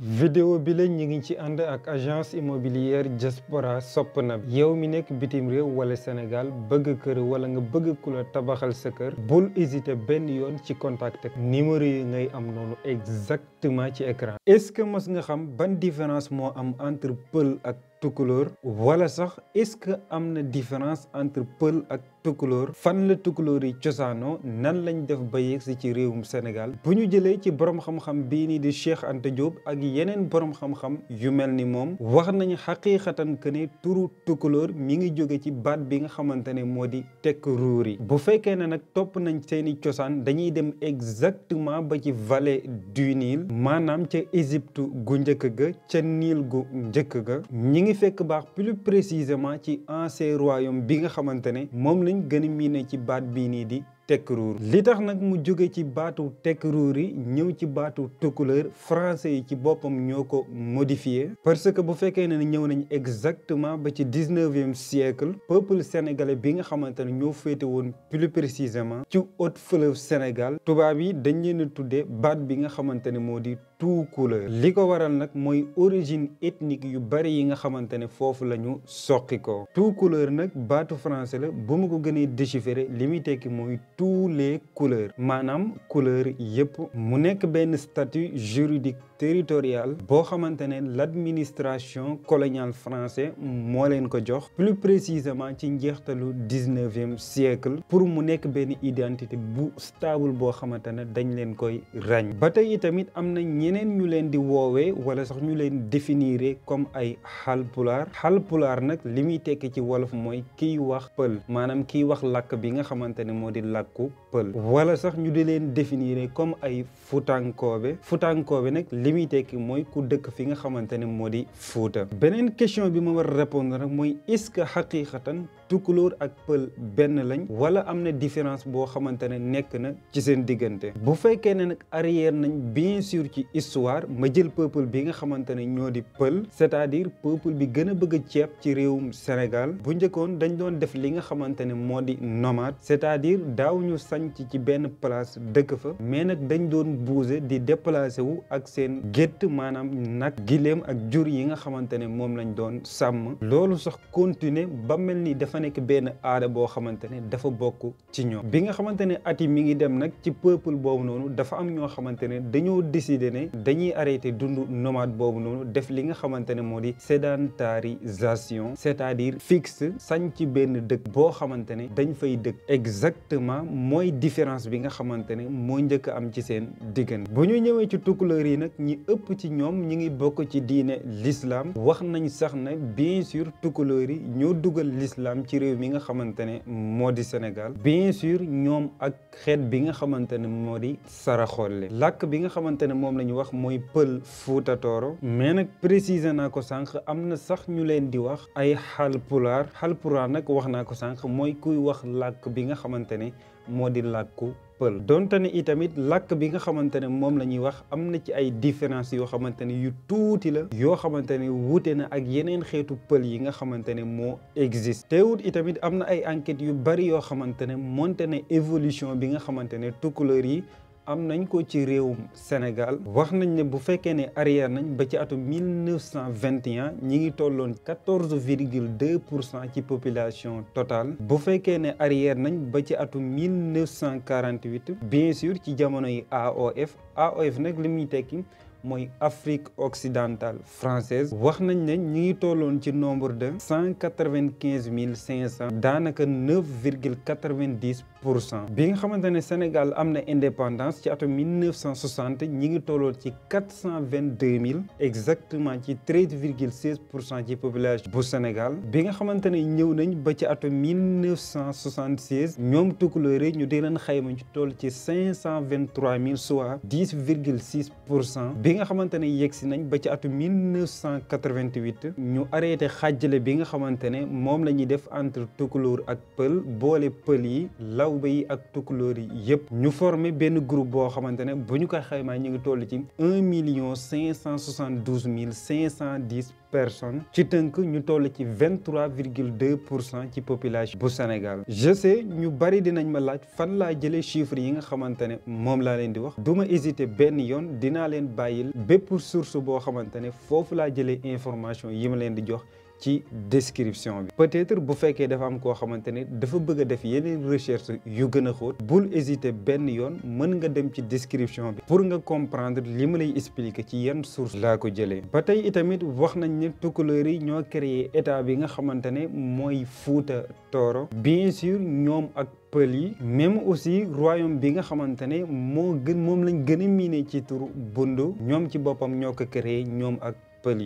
vidéo bi la ñu ngi ci ànd ak agence immobilière diaspora sopp na bi yow mi nekk bitim réew wala Sénégal bëgg kër wala nga bëgg ku la tabaxal sa kër bul hésiter benn yoon ci contact ak numéro yi ngay am noonu exactement ci écran. Est-ce que mos nga xam ban différence moo am entre Peuls ak Toucouleur wala sax est-ce que am na différence entre Peuls ak Toucouleur fan la Toucouleur yi cosaanoo nan lañ def ba yegsi ci réewum Sénégal bu ñu jëlee ci borom xam-xam bii nii di Cheikh Anta Diop ak yeneen borom xam-xam yu mel ni moom wax nañu xaqiiqatan que ne turu Toucouleur mi ngi jóge ci baat bi nga xamante ne moo di tekk ruur yi bu fekkee ne nag topp nañ seeni cosaan dañuy dem exactement ba ci vallée du Nil maanaam ca Égypte gu njëkk ga ca Nil gu njëkk ga ñi ngi fekk baax plus précisément ci ancien royaume bi nga xamante ne moom lañ gën a miine ci baat bii nii di tekk ruur li tax nag mu jóge ci baatu tekk ruur yi ñëw ci baatu Toucouleur français yi ci boppam ñoo ko modifié parce que bu fekkee ne ñëw nañ exactement ba ci 19e siècle peuple sénégalais bi nga xamante ne ñoo féete woon plus précisément ci haute fleuve Sénégal tubaab yi dañ leen a tuddee baat bi nga xamante ne moo di Toucouleur li ko waral nag mooy origine ethnique yu bari yi nga xamante ne foofu la ñu soqi ko Toucouleur nag baatu français la bu ma ko gënee déchiffrer li muy tekki mooy tous les couleurs maanaam couleur yépp mu nekk benn statut juridique territorial boo xamante ne l'administration coloniale français moo leen ko jox plus précisément ci njeextalu 19e siècle pour mu nekk benn identité bu stable boo xamante ne dañ leen koy ràññ ba tey itamit am na ñeneen ñu leen di woowee wala sax ñu leen définir comme ay xalpulaar nag li muy tekki ci wolof mooy kiy wax pël maanaam kiy wax làkk bi nga xamante ne moo di làkku pël wala sax ñu di leen définir comme ay futankoobe nag li muy tekki mooy ku dëkk fi nga xamante ne moo di Fuuta beneen question bi ma war a répondre nag mooy est-ce que xaqiiqatan Toucouleur ak Peuls benn lañ wala am na différence boo xamante ne nekk na ci seen diggante bu fekkee ne nag arrière nañ bien sûr ci histoire ma jël peuple bi nga xamante ne ñoo di Peuls c'est-à-dire peuple bi gën a bëgg ceeb ci réewum Sénégal bu njëkkoon dañ doon def li nga xamante ne moo di nomade c'est-à-dire daaw ñu sanc ci benn place dëkk fa mais nag dañ doon bouger di déplacer wu ak seen gétt maanaam nag giléem ak jur yi nga xamante ne moom lañ doon sàmm loolu sax continuer ba mel ni dafa nekk benn aada boo xamante ne dafa bokk ci ñoom bi nga xamante ne at yi mi ngi dem nag ci peuple boobu noonu dafa am ñoo xamante ne dañoo décider ne dañuy arrêter dund nomade boobu noonu def li nga xamante ne moo di sédentarisation c'est-à-dire fixe sañ ci benn dëkk boo xamante ne dañ fay dëkk exactement mooy différence bi nga xamante ne moo njëkk am ci seen diggante bu ñu ñëwee ci Toucouleur yi nag ñi ëpp ci ñoom ñi ngi bokk ci diine l'islam wax nañ sax ne bien sûr Toucouleur yi ñoo dugal l'islam ci réew mi nga xamante ne moo di Sénégal bien sûr ñoom ak xeet bi nga xamante ne moo di saraxolle làkk bi nga xamante ne moom la ñu wax mooy Pël Fuuta Tooro mais nag préciser naa ko sànq am na sax ñu leen di wax ay xalpulaar nag wax naa ko sànq mooy kuy wax làkk bi nga xamante ne moo di làkku Pël donte ne itamit làkk bi nga xamante ne moom la ñuy wax am na ci ay différences yoo xamante ne yu tuuti la yoo xamante ne wuute na ak yeneen xeetu pël yi nga xamante ne moo existe teewut itamit am na ay enquêtes yu bari yoo xamante ne monte ne évolution bi nga xamante ne Toucouleur yi am nañ ko ci réewum Sénégal wax nañ ne bu fekkee ne arrière nañ ba ci atum 1921 ñi ngi tolloon 14,2% ci population totale bu fekkee ne arrière nañ ba ci atum 1948 bien sûr ci jamono yi AOF nag li muy tekki mooy Afrique occidentale française wax nañ ne ñi ngi tolloon ci nombre de 195 500 daanaka 9,90% bi nga xamante ne Sénégal am na indépendance ci atum 1960 ñi ngi tolloon ci 422 000 exactement ci 13,16% ci population bu Sénégal bi nga xamante ne ñëw nañ ba ci atum 1976 ñoom Toucouleur yi ñu di leen xayma ci toll ci 523 000 soit 10,6%. bi nga xamante ne yegsi nañ ba ci atum 1988 ñu arrêté xàjjale bi nga xamante ne moom la ñuy def entre Toucouleur ak Peuls boole Peuls yi lawbe yi ak Toucouleur yi yépp ñu formé benn groupe boo xamante ne bu ñu koy xaymaa ñu ngi toll ci 1,572,510 personnes ci tënk ñu toll ci 23,2% ci population bu Sénégal. Je sais ñu bari dinañ ma laaj fan laa jëlee chiffres yi nga xamante ne moom laa leen di wax du ma hésiter benn yoon dinaa leen bàyyil bàyyil bépp source boo xamante ne foofu laa jëlee information yi ma leen di jox ci description bi. peut-être bu fekkee dafa am koo xamante ne dafa bëgg a def yeneen recherche yu gën a xóot bul hésiter benn yoon mën nga dem ci description bi pour nga comprendre li ma lay expliquer ci yan source laa ko jëlee. ba tey itamit wax nañ ne Toucouleur yi ñoo créé état bi nga xamante ne mooy Fuuta Tooro bien sûr ñoom ak Peuls yi même aussi royaume bi nga xamante ne moom lañ gën a miine ci turu Bundu ñoom ci boppam ñoo ko créé ñoom ak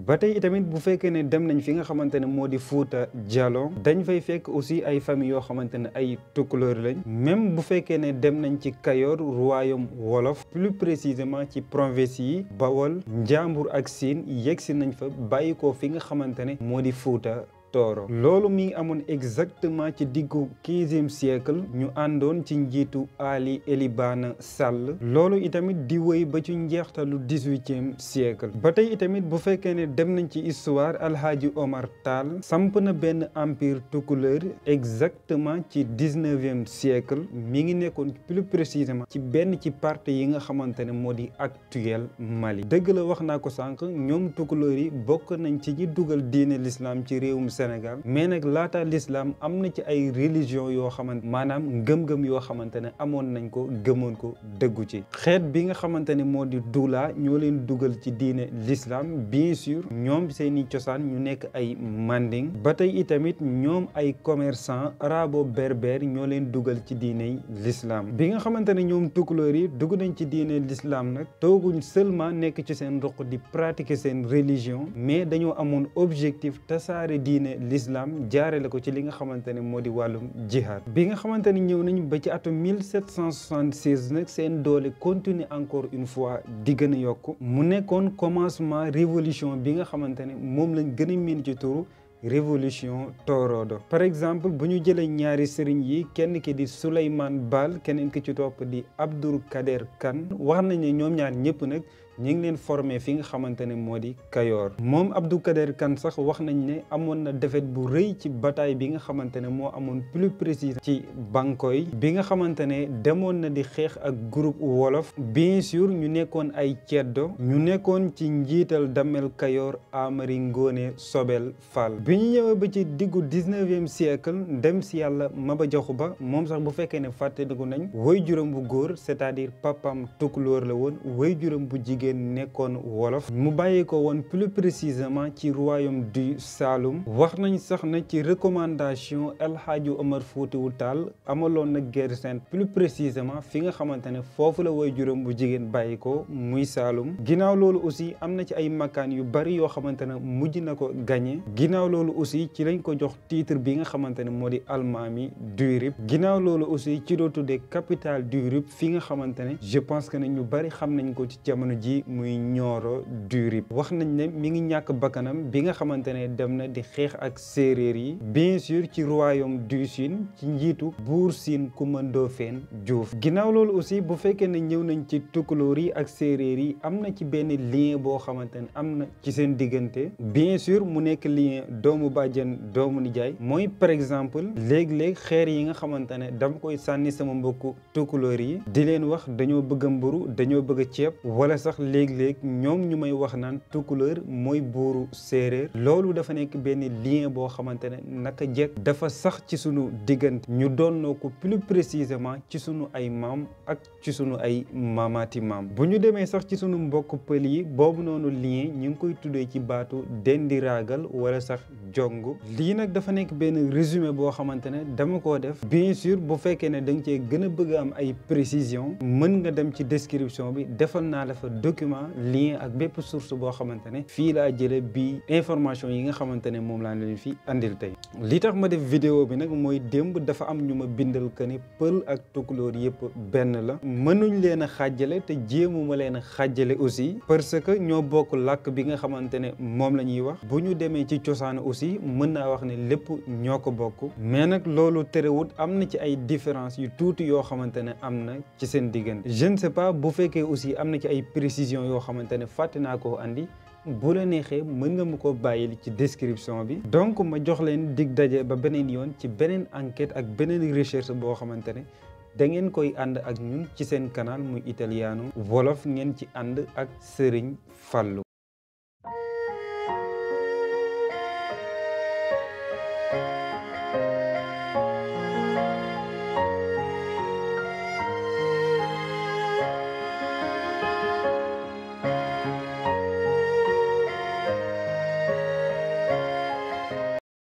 ba tey itamit bu fekkee ne dem nañ fi nga xamante ne moo di Fuuta Jalon dañ fay fekk aussi ay famille yoo xamante ne ay Toucouleur lañ même bu fekkee ne dem nañ ci Kayoor royaume wolof plus précisément ci province yi Bawol Njambur ak Siin yegsi nañ fa bàyyi ko fi nga xamante ne moo di Fuuta Tooro. loolu mi ngi amoon exactement ci diggu 15e siècle ñu àndoon ci njiitu Ali Elibana Sall loolu itamit di wéy ba ci njeextalu 18e siècle. ba tey itamit bu fekkee ne dem nañ ci histoire Alhaji Omar Tall samp na benn empire Toucouleur exactement ci 19e siècle mi ngi nekkoon plus précisément ci benn ci partie yi nga xamante ne moo di actuel Mali. dëgg la wax naa ko sànq ñoom Toucouleur yi bokk nañ ci ñi dugal diine l'islam ci réewum Sénégal mais nag laata l'islam am na ci ay religion yoo xamante maanaam ngëm-ngëm yoo xamante ne amoon nañ ko gëmoon ko dëggu ci xeet bi nga xamante ne moo di Dula ñoo leen dugal ci diine l'islam bien sûr ñoom seeni cosaan ñu nekk ay Manding ba tey itamit ñoom ay commerçant arabo berbère ñoo leen dugal ci diine l'islam bi nga xamante ne ñoom Toucouleur yi dugg nañ ci diine l'islam nag tooguñ seulement nekk ci seen ruq di pratiquer seen religion mais dañoo amoon objectif tasaare diine l'islam jaarale ko ci li nga xamante ne moo di wàllum jihad bi nga xamante ne ñëw nañ ba ci atum 1776 nag seen doole continuer encore une fois di gën a yokk mu nekkoon commencement révolution bi nga xamante ne moom lañ gën a miin ci turu révolution Torodo par exemple bu ñu jëlee ñaari sëriñ yi kenn ki di Souleymane Baal keneen ki ci topp di Abdou Kader Kane wax nañ ne ñoom ñaar ñëpp nag ñi ngi leen formé fi nga xamante ne moo di Kayoor moom Abdou Kader Kane sax wax nañ ne amoon na défaite bu rëy ci bataille bi nga xamante ne moo amoon plus précis ci Bankoy bi nga xamante ne demoon na di xeex ak groupe wolof bien sûr ñu nekkoon ay ceddo ñu nekkoon ci njiital Damel Kayoor Amari Ngoone Sobel Fall bi ñu ñëwee ba ci diggu 19e siècle dem si yàlla Maba Jaxu Ba moom sax bu fekkee ne fàttaliku nañ woy juróom bu góor c'est-à-dire papam Toucouleur la woon woy juróom bu jigéen nekkoon wolof mu bàyyi ko woon plus précisément ci royaume du Saloum wax nañ sax na ci recommandation El Hadji Omar Foutiyou Tall amaloon na guerre sainte plus précisément fi nga xamante ne foofu la woy juróom bu jigéen bàyyi ko muy Saloum ginnaaw loolu aussi am na ci ay makaan yu bari yoo xamante ne mujj na ko gagné ginnaaw loolu aussi ci lañ ko jox titre bi nga xamante ne moo di almaami du Rip ginnaaw loolu aussi ci doo tuddee capitale du Rip fi nga xamante ne je pense que ne ñu bari xam nañ ko ci jamono ji muy Nioro du Rip wax nañ ne mi ngi ñàkk bakkanam bi nga xamante ne dem na di xeex ak séeréer yi bien sûr ci royaume du Sine ci njiitu buur Sine Coumba Ndoffène Diouf ginnaaw loolu aussi bu fekkee ne ñëw nañ ci Toucouleur yi ak séeréer yi am na ci benn lien boo xamante ne am na ci seen diggante bien sûr mu nekk lien doomu bàjjen doomu nijaay mooy par exemple léeg-léeg xeer yi nga xamante ne dama koy sànni sama mbokku Toucouleur yi di leen wax dañoo bëgg a mburu dañoo bëgg a ceeb wala sax léeg-léeg ñoom ñu may wax naan Toucouleur mooy buuru séeréer loolu dafa nekk benn lien boo xamante ne naka jekk dafa sax ci sunu diggante ñu doonnoo ko plus précisément ci sunu ay maam ak ci sunu ay maamaati maam bu ñu demee sax ci sunu mbokk pël yi boobu noonu lien ñu ngi koy tuddee ci baatu dendi raagal wala sax jong lii nag dafa nekk benn résumé boo xamante ne dama koo def bien sûr bu fekkee ne da nga cee gën a bëgg a am ay précision mën nga dem ci description bi defal naa la fa document lien ak bépp source boo xamante ne fii laa jële bi information yi nga xamante ne moom laa leen fi andil tey li tax ma def vidéo bi nag mooy démb dafa am ñu ma bindal que ni pël ak Toucouleur yëpp benn la mënuñ leen a xàjjale te jéemuma leen a xàjjale aussi parce que ñoo bokk làkk bi nga xamante ne moom la ñuy wax bu ñu demee ci cosaan aussi mën naa wax ne lépp ñoo ko bokk mais nag loolu terewut am na ci ay différences yu tuuti yoo xamante ne am na ci seen diggante je ne sais pas bu fekkee aussi am na ci ay précisions yoo xamante ne fàtte naa koo andi bu la neexee mën nga ma ko bàyyil ci description bi donc ma jox leen dig daje ba beneen yoon ci beneen enquête ak beneen recherche boo xamante ne da ngeen koy ànd ak ñun ci seen canal muy italiano wolof ngeen ci ànd ak Serigne Fallou.